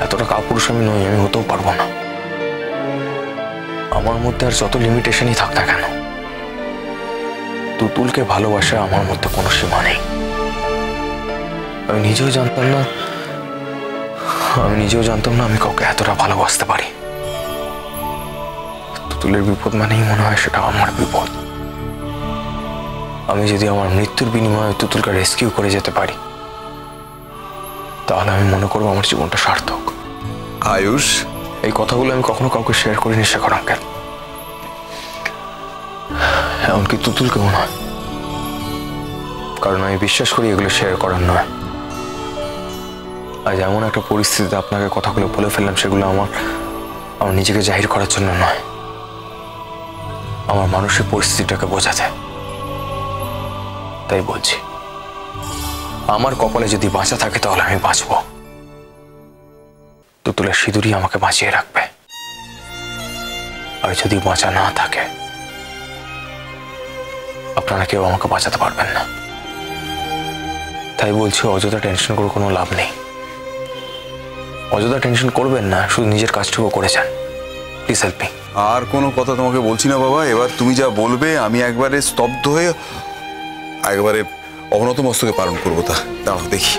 এতটা কাপুরুষ আমি নই, আমি হতেও পারবো না। আমার মধ্যে আর যত লিমিটেশনই থাক না কেন, তুতুলকে ভালোবাসা আমার মধ্যে কোনো সীমা নেই। আমি নিজেও জানতাম না আমি কাউকে এতটা ভালোবাসতে পারি। তুতুলের বিপদ মানেই মনে হয় সেটা আমার বিপদ। আমি যদি আমার মৃত্যুর বিনিময়ে তুতুলকে রেস্কিউ করে যেতে পারি, তাহলে আমি মনে করবো আমার জীবনটা সার্থক। আয়ুষ, এই কথাগুলো আমি কখনো কাউকে শেয়ার করিনি শেখর আঙ্কেল, এমনকি তুতুলকেও নয়, কারণ আমি বিশ্বাস করি এগুলো শেয়ার করার নয়। আজ এমন একটা পরিস্থিতিতে আপনাকে কথাগুলো বলে ফেললাম, সেগুলো আমার নিজেকে জাহির করার জন্য নয়, আমার মানসিক পরিস্থিতিটাকে বোঝাতে। তাই বলছি, আমার কপালে যদি বাঁচা থাকে তাহলে আমি বাঁচব। তুতুলের সিঁদুরই আমাকে বাঁচিয়ে রাখবে। আর যদি বাঁচা না থাকে, আপনারা কেউ আমাকে বাঁচাতে পারবেন না। তাই বলছি, অযথা টেনশন করে কোনো লাভ নেই। অযথা টেনশন করবেন না, শুধু নিজের কাজটুকু করে যান। Please help me. আর কোনো কথা তোমাকে বলছি না বাবা। এবার তুমি যা বলবে আমি একবারে স্তব্ধ হয়ে একবারে অবনত মস্তকে পালন করবো। তা দাঁড়াও দেখি।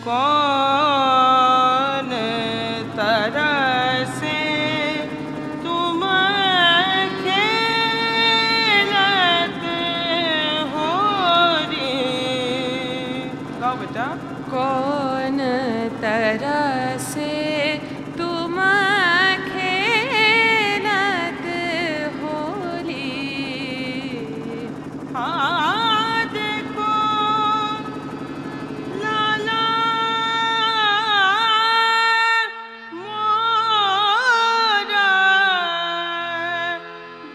कौन तरसे तुम खेलत हो रे। गाओ बेटा। कौन तरसे तुम खेलत हो रे। हाँ देखो लाला मोरा,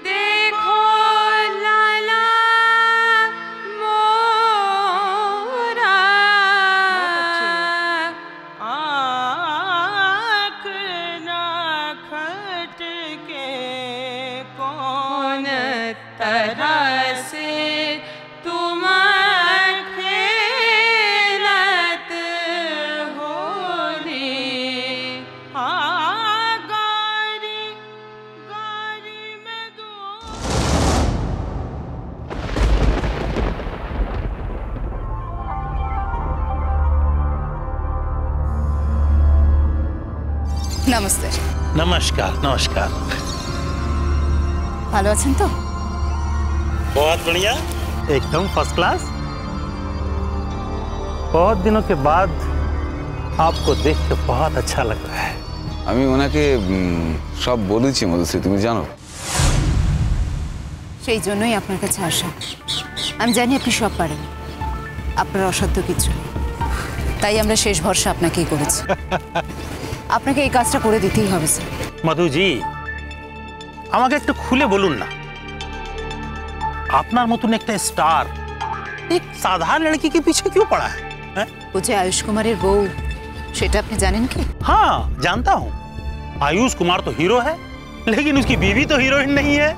देखो लाला मोरा, आँख ना खटके कौन तरसे तुम खेलत हो रे। हाँ गारी गारी में दो। নমস্তে। नमस्कार नमस्कार। ভালো আছেন তো? बहुत बढ़िया, एकदम फर्स्ट क्लास। बहुत दिनों के बाद आपको देख के बहुत अच्छा लग रहा है। আমি ওনাকে সব বলেছি মধুশ্রী, তুমি জানো। সেই জন্যই আপনার কাছে আসা। আমি জানি আপনি সব পারেন, আপনার অসাধ্য কিছু নেই। তাই আমরা শেষ ভরসা আপনাকেই করেছি। আপনাকে এই কাজটা করে দিতেই হবে স্যার। मधु जी, আমাকে একটু খুলে বলুন না, আপনার মতন একটা স্টার एक साधारण लड़की के पीछे क्यों पड़ा है? ও যে আয়ুষ কুমারের বউ, সেটা আপনি জানেন কি? हाँ जानता हूँ, आयुष कुमार तो हीरो है, लेकिन उसकी बीवी तो हीरोइन नहीं है।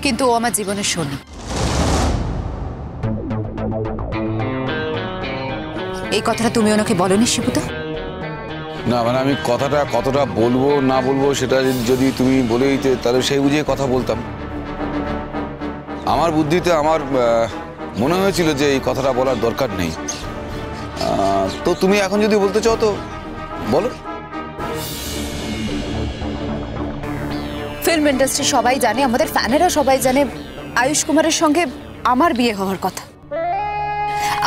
কিন্তু ও আমার জীবনের সোনা। এই কথাটা তুমি ওনাকে বলনি শিবুদা? না মানে আমি কথাটা কতটা বলবো না বলবো সেটা যদি তুমি বলে দিতে তাহলে সেই বুঝিয়ে কথা বলতাম। আমার বুদ্ধিতে আমার মনে হয়েছিল যে এই কথাটা বলার দরকার নেই। তো তুমি এখন যদি বলতে চাও তো বলো। ফিল্ম ইন্ডাস্ট্রি সবাই জানে, আমাদের ফ্যানেরা সবাই জানে আয়ুষ কুমারের সঙ্গে আমার বিয়ে হওয়ার কথা।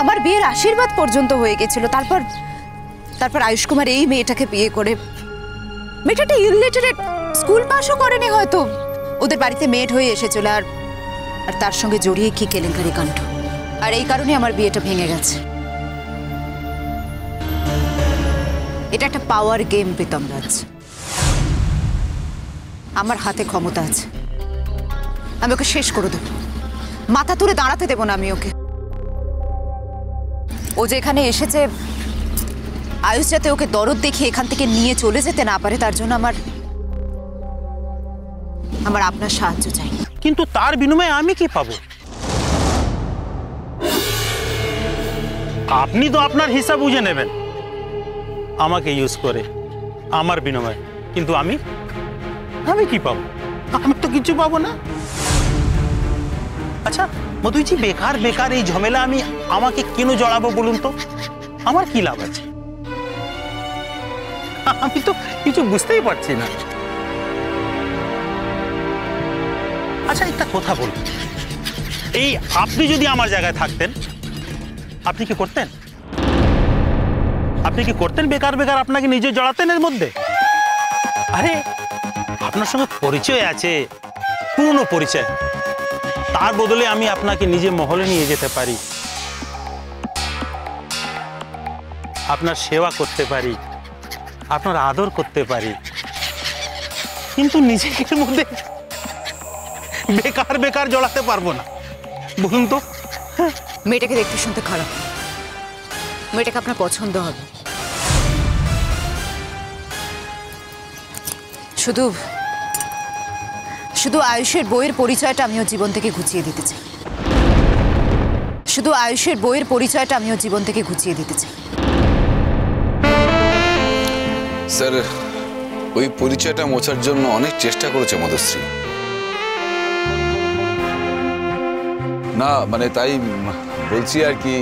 আমার বিয়ের আশীর্বাদ পর্যন্ত হয়ে গেছিল। তারপর আয়ুষ কুমার এই মেয়েটাকে বিয়ে করে, মেয়েটাটা ইলিটারেট, স্কুল পাসও করেনি হয়তো, ওদের বাড়িতে মেড হয়ে এসেছিল। আর তার সঙ্গে জড়িয়ে কি কেলেঙ্কারি কাণ্ড। আর এই কারণে আমার বিয়েটা ভেঙে গেছে। এটা একটা পাওয়ার গেম প্রীতমরাজ। আমার হাতে ক্ষমতা আছে, আমি ওকে শেষ করে দেব, মাথা তুলে দাঁড়াতে দেব না আমি ওকে। ও যে এখানে এসেছে আয়ুষ যাতে ওকে দরদ দেখিয়ে এখান থেকে নিয়ে চলে যেতে না পারে, তার জন্য আমার আপনার সাহায্য চাই। কিন্তু তার বিনিময়ে আমি কি পাবো? আপনি তো আপনার হিসাব বুঝে নেবেন আমাকে ইউজ করে আমার বিনিময়ে, কিন্তু আমি কি পাবো? আমি তো কিছু পাবো না। আচ্ছা মধুজি, বেকার বেকার এই ঝামেলা আমি আমাকে কেন জড়াবো বলুন তো? আমার কি লাভ আছে? আমি তো কিছু বুঝতেই পারছি না। আচ্ছা একটা কথা বলুন, এই আপনি যদি আমার জায়গায় থাকতেন আপনি কি করতেন? আপনি কি করতেন বেকার বেকার আপনাকে নিজে জড়াতেন এর মধ্যে? আরে আপনার সঙ্গে পরিচয় আছে, পুরনো পরিচয়, তার বদলে আমি আপনাকে নিজে মহলে নিয়ে যেতে পারি, আপনার সেবা করতে পারি, আপনার আদর করতে পারি, কিন্তু নিজের মধ্যে বেকার বেকার জড়াতে পারবো না। বলুন তো। মেয়েটাকে দেখতে শুনতে খারাপ, মেয়েটাকে আপনার পছন্দ হবে, শুধু শুধু আয়ুষের বইয়ের পরিচয়টা আমিও জীবন থেকে ঘুচিয়ে দিতে চাই, শুধু আয়ুষের বইয়ের পরিচয়টা আমিও জীবন থেকে ঘুচিয়ে দিতে চাই। স্যার, ওই পরিচয়টা মোছার জন্য অনেক চেষ্টা করেছে মধুশ্রী। না মানে তাই বলছি আর কি,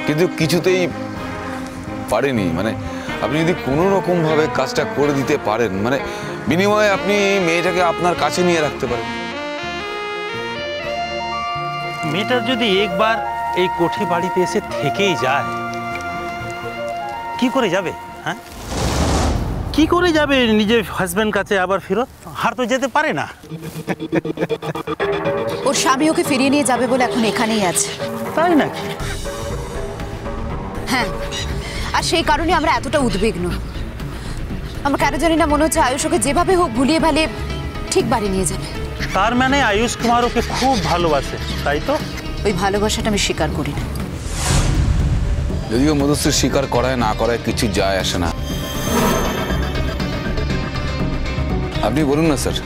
কিন্তু কিছুতেই পারেনি। মানে আপনি যদি কোনো রকম ভাবে কাজটা করে দিতে পারেন, মানে বিনিময়ে আপনি মেয়েটাকে আপনার কাছে নিয়ে রাখতে পারেন। মেয়েটার যদি একবার এই কোঠি বাড়িতে এসে থেকেই যায়, কি করে যাবে? হ্যাঁ, কি করে যাবে নিজের হাজবেন্ড কাছে আবার ফেরত? হার তো যেতে পারে না। ওর স্বামী ওকে ফিরিয়ে নিয়ে যাবে বলে এখন এখানেই আছে। তাই নাকি? হ্যাঁ, আর সেই কারণে আমরা এতটা উদ্বিগ্ন। আমার কেন জানি না মনে হচ্ছে আয়ুষ ওকে যেভাবে হোক ভুলিয়ে ভালিয়ে ঠিক বাড়ি নিয়ে যাবে। তার মানে আয়ুষ কুমার ওকে খুব ভালোবাসে, তাই তো? ওই ভালোবাসাটা আমি স্বীকার করি না। যদিও মধুশ্রী স্বীকার করায় না করায় কিছু যায় আসে না। আপনি বলুন না স্যার,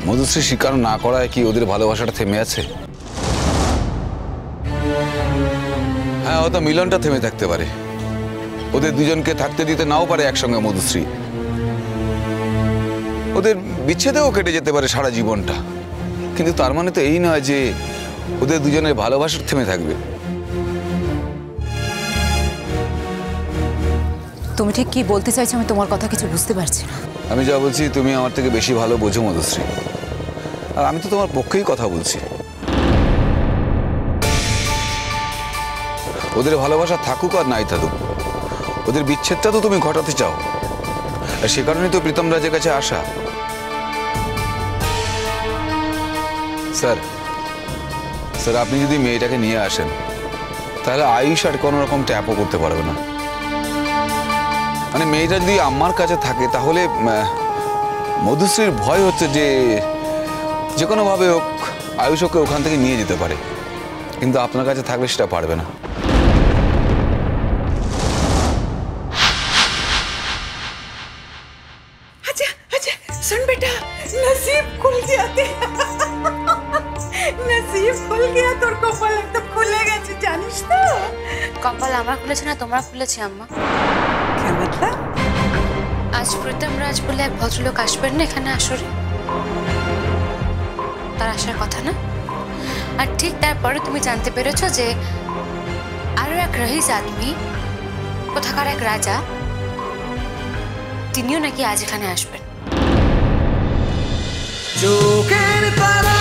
মধুশ্রী স্বীকার না করায় কি ওদের ভালোবাসাটা থেমে আছে? হ্যাঁ, হয়তো মিলনটা থেমে থাকতে পারে, ওদের দুজনকে থাকতে দিতে নাও পারে একসঙ্গে মধুশ্রী, ওদের বিচ্ছেদেও কেটে যেতে পারে সারা জীবনটা, কিন্তু তার মানে তো এই নয় যে ওদের দুজনের ভালোবাসা থেমে থাকবে। তুমি ঠিক কি বলতে চাইছো আমি তোমার কথা কিছু বুঝতে পারছি না। আমি যা বলছি তুমি আমার থেকে বেশি ভালো বোঝো মধুশ্রী, আর আমি তো তোমার পক্ষেই কথা বলছি। ওদের ভালোবাসা থাকুক আর নাই থাকুক, ওদের বিচ্ছেদটা তো তুমি ঘটাতে চাও, আর সে কারণেই তো প্রীতম রাজের কাছে আসা। স্যার স্যার আপনি যদি মেয়েটাকে নিয়ে আসেন তাহলে আয়ুষ আর কোনো রকম ট্যাপও করতে পারবে না। মানে মেয়েটা যদি আমার কাছে থাকে তাহলে মধুশ্রীর ভয় হচ্ছে যে কোনোভাবে হোক আয়ুষ ওকে ওখান থেকে নিয়ে যেতে পারে, কিন্তু আপনার কাছে থাকলে সেটা পারবে না। अच्छा अच्छा सुन बेटा, नसीब खुल गया तेरा। नसीब खुल गया, তোর কপাল একদম খুলে গেছে জানিস তো। কপাল আমার খুলেছে না তোমার খুলেছে আম্মা। क्या मतलब? আজ প্রীতম রাজ বলে এক ভদ্রলোক আসবেন না এখানে আসরে, তার আসার কথা না? আর ঠিক তারপরে তুমি জানতে পেরেছো যে আরো এক রহিস আদমি, কোথাকার এক রাজা, তিনিও নাকি আজ এখানে আসবেন। চোখের তারা